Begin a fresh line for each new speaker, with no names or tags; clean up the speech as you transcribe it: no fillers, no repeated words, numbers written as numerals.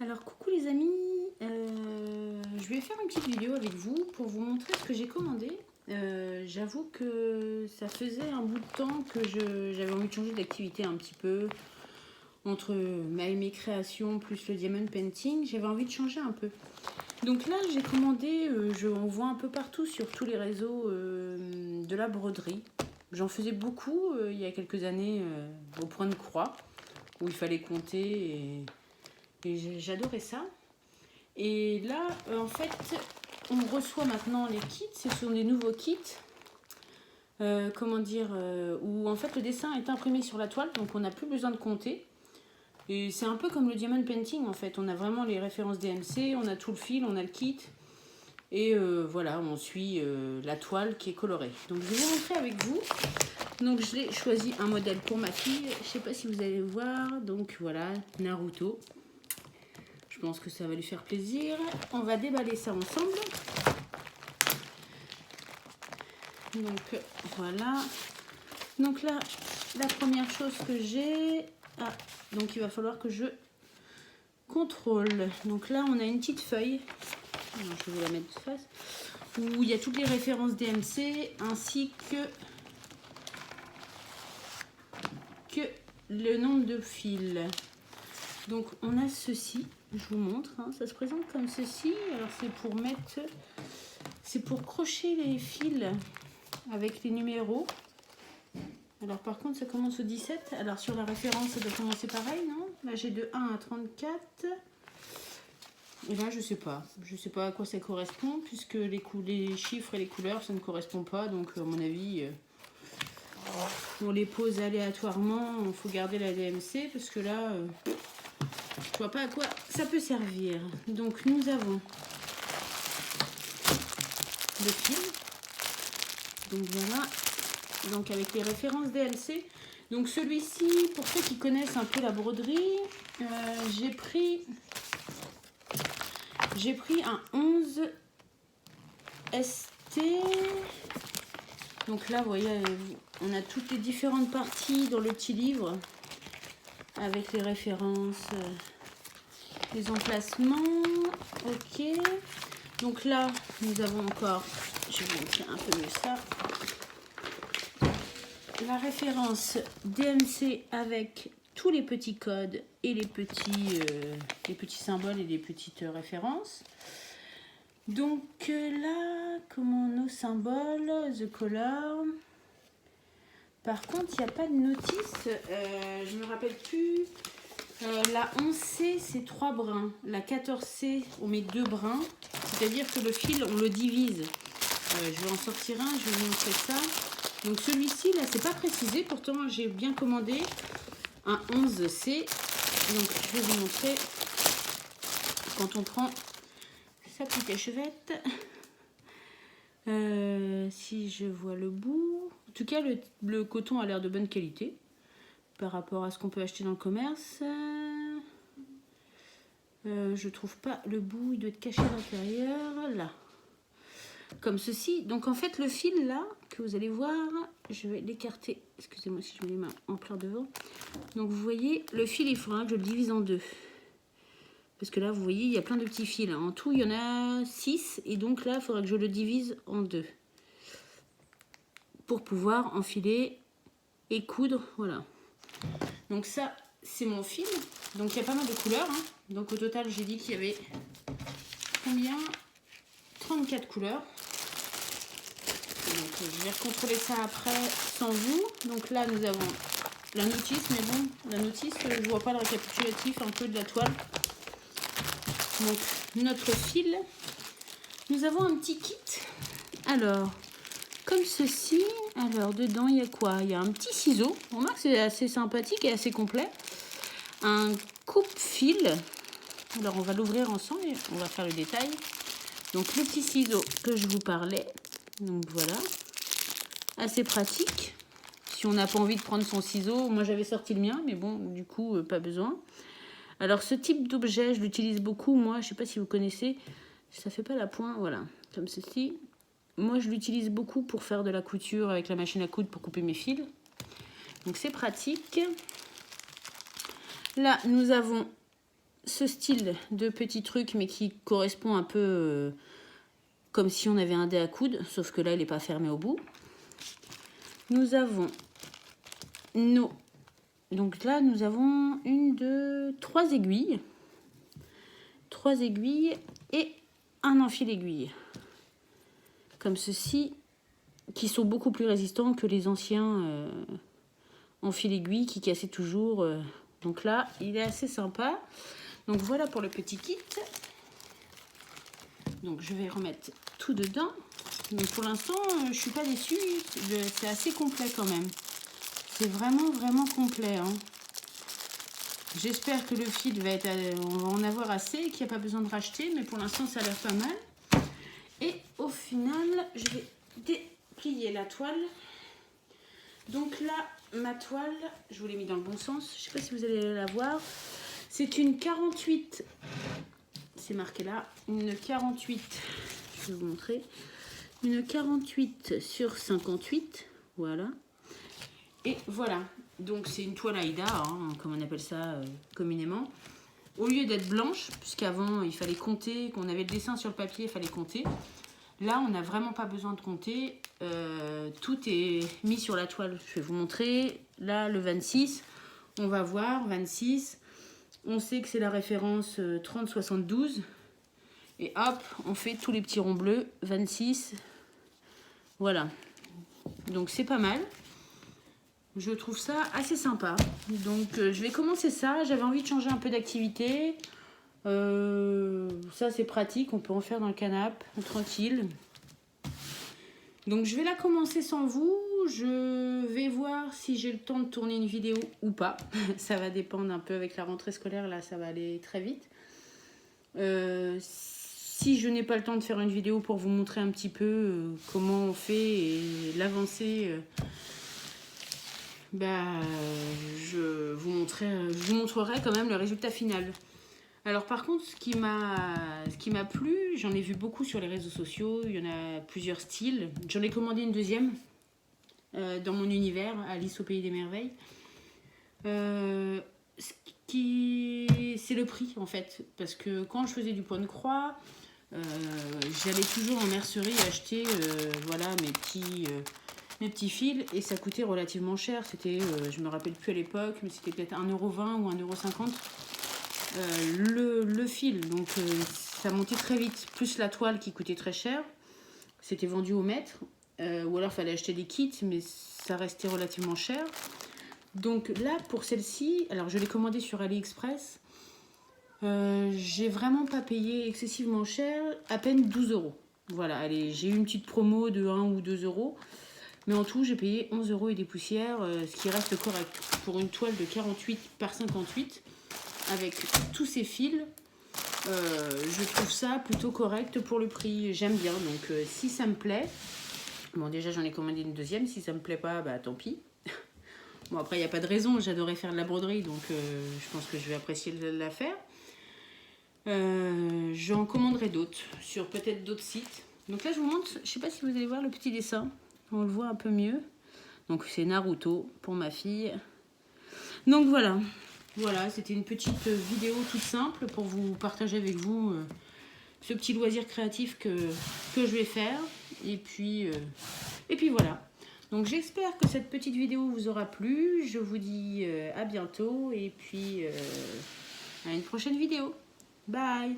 Alors coucou les amis, je vais faire une petite vidéo avec vous pour vous montrer ce que j'ai commandé. J'avoue que ça faisait un bout de temps que j'avais envie de changer d'activité un petit peu. Entre mes créations plus le diamond painting, j'avais envie de changer un peu. Donc là j'ai commandé, on voit un peu partout sur tous les réseaux de la broderie. J'en faisais beaucoup il y a quelques années au point de croix où il fallait compter et j'adorais ça. Et là, en fait, on reçoit maintenant les kits. Ce sont des nouveaux kits. Où en fait le dessin est imprimé sur la toile, donc on n'a plus besoin de compter. Et c'est un peu comme le diamond painting en fait. On a vraiment les références DMC, on a tout le fil, on a le kit. Et voilà, on suit la toile qui est colorée. Donc je vais vous montrer avec vous. Donc j'ai choisi un modèle pour ma fille. Je ne sais pas si vous allez voir. Donc voilà, Naruto. Je pense que ça va lui faire plaisir. On va déballer ça ensemble. Donc voilà. Donc là, la première chose que j'ai... Ah, donc il va falloir que je contrôle. Donc là, on a une petite feuille. Alors, je vais vous la mettre de face. Où il y a toutes les références DMC ainsi que le nombre de fils. Donc on a ceci. Je vous montre, hein, ça se présente comme ceci. Alors c'est pour crocher les fils avec les numéros. Alors par contre ça commence au 17. Alors sur la référence ça doit commencer pareil, non? Là j'ai de 1 à 34. Et là je sais pas à quoi ça correspond puisque les chiffres et les couleurs ça ne correspond pas. Donc à mon avis on les pose aléatoirement. Il faut garder la DMC parce que là... je vois pas à quoi ça peut servir. Donc nous avons le fil. Donc voilà. Donc avec les références DMC. Donc celui-ci, pour ceux qui connaissent un peu la broderie, j'ai pris un 11 ST. Donc là, vous voyez, on a toutes les différentes parties dans le petit livre avec les références. Les emplacements, ok. Donc là, nous avons encore, je vais vous montrer un peu mieux ça. La référence DMC avec tous les petits codes et les petits symboles et les petites références. Donc là, comment nos symboles, the color. Par contre, il n'y a pas de notice. Je ne me rappelle plus. La 11C, c'est 3 brins. La 14C, on met 2 brins. C'est-à-dire que le fil, on le divise. Je vais en sortir un, je vais vous montrer ça. Donc celui-ci, là, c'est pas précisé. Pourtant, j'ai bien commandé un 11C. Donc, je vais vous montrer quand on prend sa petite échevette. Si je vois le bout. En tout cas, le coton a l'air de bonne qualité. Par rapport à ce qu'on peut acheter dans le commerce. Je trouve pas le bout, il doit être caché à l'intérieur, là. Comme ceci. Donc en fait le fil là, que vous allez voir, je vais l'écarter. Excusez-moi si je mets les mains en plein devant. Donc vous voyez, le fil il faudra que je le divise en deux. Parce que là vous voyez, il y a plein de petits fils. En tout il y en a 6 et donc là il faudra que je le divise en deux. Pour pouvoir enfiler et coudre, voilà. Donc ça, c'est mon fil. Donc il y a pas mal de couleurs. Hein. Donc au total, j'ai dit qu'il y avait combien? 34 couleurs. Donc je vais recontrôler ça après sans vous. Donc là, nous avons la notice. Mais bon, la notice, je vois pas le récapitulatif un peu de la toile. Donc notre fil. Nous avons un petit kit. Alors, comme ceci. Alors, dedans, il y a quoi? Il y a un petit ciseau. On remarque que c'est assez sympathique et assez complet. Un coupe-fil. Alors, on va l'ouvrir ensemble et on va faire le détail. Donc, le petit ciseau que je vous parlais. Donc, voilà. Assez pratique. Si on n'a pas envie de prendre son ciseau. Moi, j'avais sorti le mien, mais bon, du coup, pas besoin. Alors, ce type d'objet, je l'utilise beaucoup. Moi, je ne sais pas si vous connaissez. Ça fait pas la pointe. Voilà. Comme ceci. Moi, je l'utilise beaucoup pour faire de la couture avec la machine à coudre pour couper mes fils. Donc, c'est pratique. Là, nous avons ce style de petit truc, mais qui correspond un peu comme si on avait un dé à coudre, sauf que là, il n'est pas fermé au bout. Nous avons nos... Donc là, nous avons 1, 2, 3 aiguilles. 3 aiguilles et un enfil aiguille. Comme ceci, qui sont beaucoup plus résistants que les anciens enfil aiguille qui cassaient toujours. Donc là, il est assez sympa. Donc voilà pour le petit kit. Donc je vais remettre tout dedans. Donc pour l'instant, je suis pas déçue. C'est assez complet quand même. C'est vraiment complet. Hein. J'espère que le fil va être, on va en avoir assez, qu'il n'y a pas besoin de racheter. Mais pour l'instant, ça a l'air pas mal. Et au final, je vais déplier la toile. Donc là, ma toile, je vous l'ai mis dans le bon sens. Je ne sais pas si vous allez la voir. C'est une 48. C'est marqué là. Une 48. Je vais vous montrer. Une 48 sur 58. Voilà. Et voilà. Donc c'est une toile Aïda, hein, comme on appelle ça communément. Au lieu d'être blanche, puisqu'avant il fallait compter, qu'on avait le dessin sur le papier, il fallait compter. Là, on n'a vraiment pas besoin de compter. Tout est mis sur la toile. Je vais vous montrer. Là, le 26, on va voir 26. On sait que c'est la référence 3072. Et hop, on fait tous les petits ronds bleus. 26. Voilà. Donc, c'est pas mal. Je trouve ça assez sympa. Donc, je vais commencer ça. J'avais envie de changer un peu d'activité. Ça c'est pratique, on peut en faire dans le canapé tranquille. Donc je vais la commencer sans vous. Je vais voir si j'ai le temps de tourner une vidéo ou pas. Ça va dépendre un peu avec la rentrée scolaire, là ça va aller très vite. Si je n'ai pas le temps de faire une vidéo pour vous montrer un petit peu comment on fait et l'avancée, je vous montrerai quand même le résultat final. Alors par contre, ce qui m'a plu, j'en ai vu beaucoup sur les réseaux sociaux, il y en a plusieurs styles. J'en ai commandé une deuxième dans mon univers, Alice au Pays des Merveilles. C'est le prix en fait, parce que quand je faisais du point de croix, j'allais toujours en mercerie acheter voilà, mes petits fils et ça coûtait relativement cher. C'était, je me rappelle plus à l'époque, mais c'était peut-être 1,20 € ou 1,50 €. Le fil, donc ça montait très vite, plus la toile qui coûtait très cher, c'était vendu au mètre, ou alors il fallait acheter des kits, mais ça restait relativement cher. Donc là, pour celle-ci, alors je l'ai commandée sur AliExpress, j'ai vraiment pas payé excessivement cher, à peine 12 €. Voilà, allez, j'ai eu une petite promo de 1 ou 2 €, mais en tout j'ai payé 11 € et des poussières, ce qui reste correct pour une toile de 48 par 58. Avec tous ces fils, je trouve ça plutôt correct pour le prix. J'aime bien, donc si ça me plaît, bon déjà j'en ai commandé une deuxième, si ça me plaît pas, bah tant pis. Bon après il n'y a pas de raison, j'adorais faire de la broderie, donc je pense que je vais apprécier la faire. J'en commanderai d'autres, sur peut-être d'autres sites. Donc là je vous montre, je sais pas si vous allez voir le petit dessin, on le voit un peu mieux. Donc c'est Naruto pour ma fille. Donc voilà. Voilà, c'était une petite vidéo toute simple pour vous partager avec vous ce petit loisir créatif que je vais faire. Et puis voilà. Donc j'espère que cette petite vidéo vous aura plu. Je vous dis à bientôt et puis à une prochaine vidéo. Bye!